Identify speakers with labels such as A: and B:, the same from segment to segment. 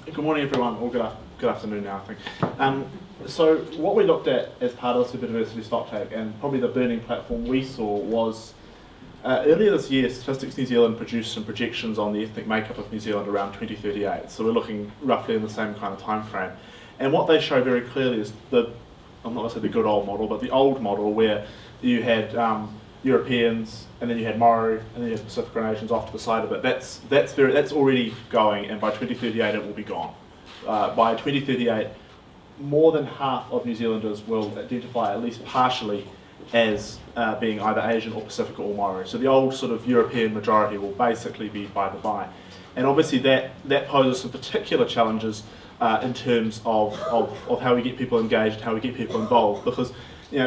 A: Good morning, everyone, or good afternoon now, I think. So what we looked at as part of the Superdiversity Stocktake, and probably the burning platform we saw, was earlier this year, Statistics New Zealand produced some projections on the ethnic makeup of New Zealand around 2038. So we're looking roughly in the same kind of time frame. And what they show very clearly is I'm not going to say the good old model, but the old model where you had Europeans, and then you had Maori, and then you had Pacific Asians off to the side of it. That's already going, and by 2038 it will be gone. By 2038, more than half of New Zealanders will identify at least partially as being either Asian or Pacific or Maori. So the old sort of European majority will basically be by the by. And obviously that poses some particular challenges in terms of how we get people engaged, how we get people involved, because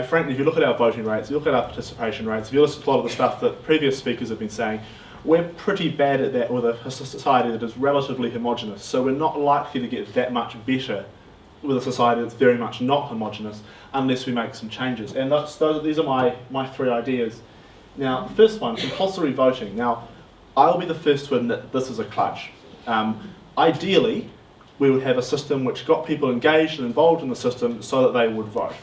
A: frankly, if you look at our voting rates, you look at our participation rates, if you listen to a lot of the stuff that previous speakers have been saying, we're pretty bad at that with a society that is relatively homogenous. So we're not likely to get that much better with a society that's very much not homogenous unless we make some changes. And these are my three ideas. Now, the first one, compulsory voting. Now, I'll be the first to admit this is a kludge. Ideally, we would have a system which got people engaged and involved in the system so that they would vote.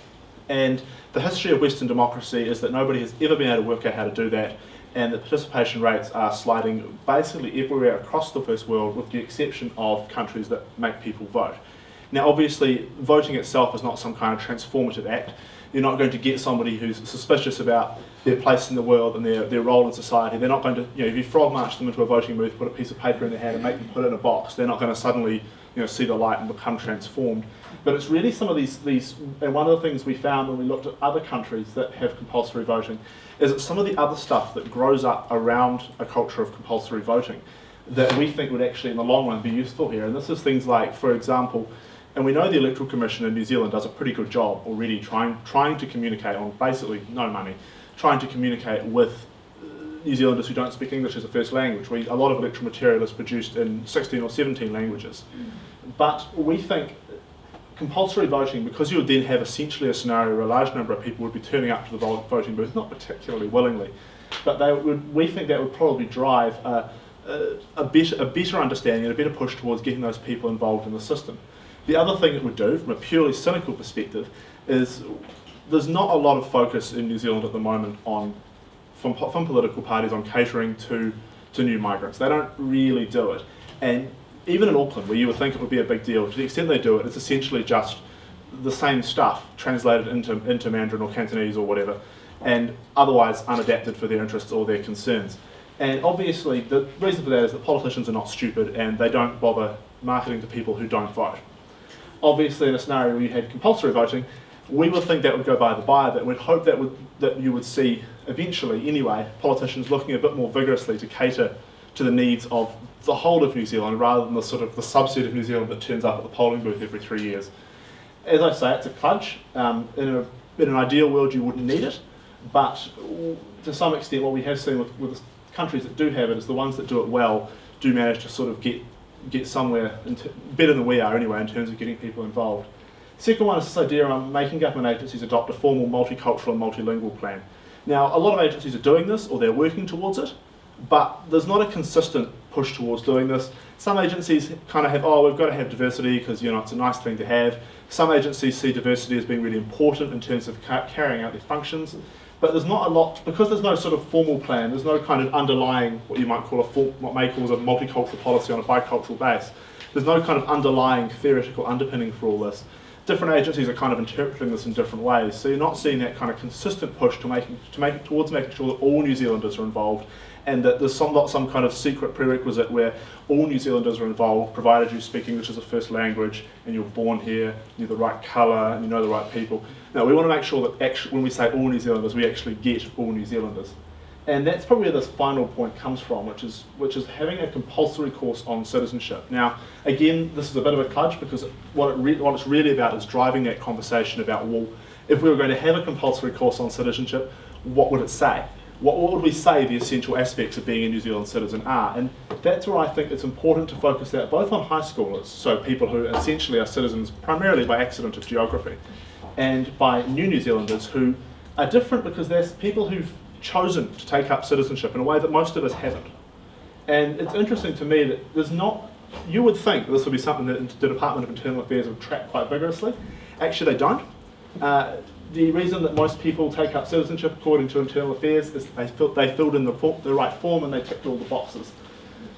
A: And the history of Western democracy is that nobody has ever been able to work out how to do that, and the participation rates are sliding basically everywhere across the first world, with the exception of countries that make people vote. Now, obviously, voting itself is not some kind of transformative act. You're not going to get somebody who's suspicious about their place in the world and their role in society. They're not going to, if you frog march them into a voting booth, put a piece of paper in their hand and make them put it in a box, they're not going to suddenly see the light and become transformed. But it's really some of these, and one of the things we found when we looked at other countries that have compulsory voting is that some of the other stuff that grows up around a culture of compulsory voting that we think would actually in the long run be useful here. And this is things like, for example, and we know the Electoral Commission in New Zealand does a pretty good job already trying to communicate on basically no money, trying to communicate with New Zealanders who don't speak English as a first language. A lot of electoral material is produced in 16 or 17 languages. But we think compulsory voting, because you would then have essentially a scenario where a large number of people would be turning up to the voting booth, not particularly willingly, but we think that would probably drive a better understanding and a better push towards getting those people involved in the system. The other thing it would do, from a purely cynical perspective, is there's not a lot of focus in New Zealand at the moment from political parties on catering to new migrants. They don't really do it. And even in Auckland, where you would think it would be a big deal, to the extent they do it, it's essentially just the same stuff translated into Mandarin or Cantonese or whatever, and otherwise unadapted for their interests or their concerns. And obviously, the reason for that is that politicians are not stupid and they don't bother marketing to people who don't vote. Obviously, in a scenario where you had compulsory voting, we would think that would go by the by, that we'd hope that you would see, eventually anyway, politicians looking a bit more vigorously to cater to the needs of the whole of New Zealand rather than the subset of New Zealand that turns up at the polling booth every 3 years. As I say, it's a kludge. In an ideal world, you wouldn't need it, but to some extent, what we have seen with the countries that do have it is the ones that do it well do manage to sort of get somewhere better than we are anyway in terms of getting people involved. Second one is this idea on making government agencies adopt a formal multicultural and multilingual plan. Now, a lot of agencies are doing this, or they're working towards it, but there's not a consistent push towards doing this. Some agencies kind of have, we've got to have diversity because it's a nice thing to have. Some agencies see diversity as being really important in terms of carrying out their functions, but there's not a lot, because there's no sort of formal plan, there's no kind of underlying, what you might call what May calls a multicultural policy on a bicultural base. There's no kind of underlying theoretical underpinning for all this. Different agencies are kind of interpreting this in different ways, so you're not seeing that kind of consistent push towards making sure that all New Zealanders are involved, and that there's not some kind of secret prerequisite where all New Zealanders are involved, provided you speak English as a first language, and you're born here, you're the right colour, and you know the right people. No, we want to make sure that when we say all New Zealanders, we actually get all New Zealanders. And that's probably where this final point comes from, which is having a compulsory course on citizenship. Now, again, this is a bit of a kludge, because what it's really about is driving that conversation about, well, if we were going to have a compulsory course on citizenship, what would it say? What would we say the essential aspects of being a New Zealand citizen are? And that's where I think it's important to focus that both on high schoolers, so people who essentially are citizens primarily by accident of geography, and by New Zealanders who are different because they're people who've chosen to take up citizenship in a way that most of us haven't. And it's interesting to me that there's not you would think this would be something that the Department of Internal Affairs would track quite vigorously. Actually, they don't. The reason that most people take up citizenship, according to Internal Affairs, is they filled in the right form and they ticked all the boxes.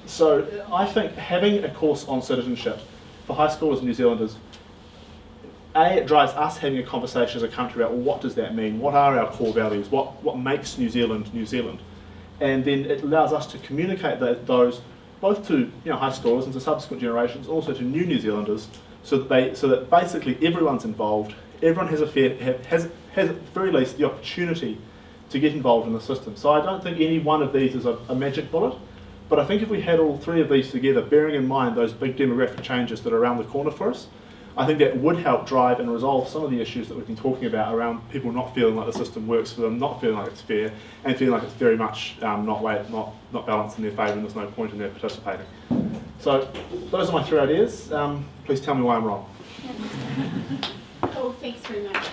A: So I think having a course on citizenship for high schoolers and New Zealanders, it drives us having a conversation as a country about, well, what does that mean? What are our core values? What makes New Zealand New Zealand? And then it allows us to communicate those both to high schoolers and to subsequent generations, also to new New Zealanders, so that basically everyone's involved. Everyone has has at the very least the opportunity to get involved in the system. So I don't think any one of these is a magic bullet, but I think if we had all three of these together, bearing in mind those big demographic changes that are around the corner for us, I think that would help drive and resolve some of the issues that we've been talking about around people not feeling like the system works for them, not feeling like it's fair, and feeling like it's very much not balanced in their favour and there's no point in their participating. So those are my three ideas. Please tell me why I'm wrong.
B: Cool, thanks very much.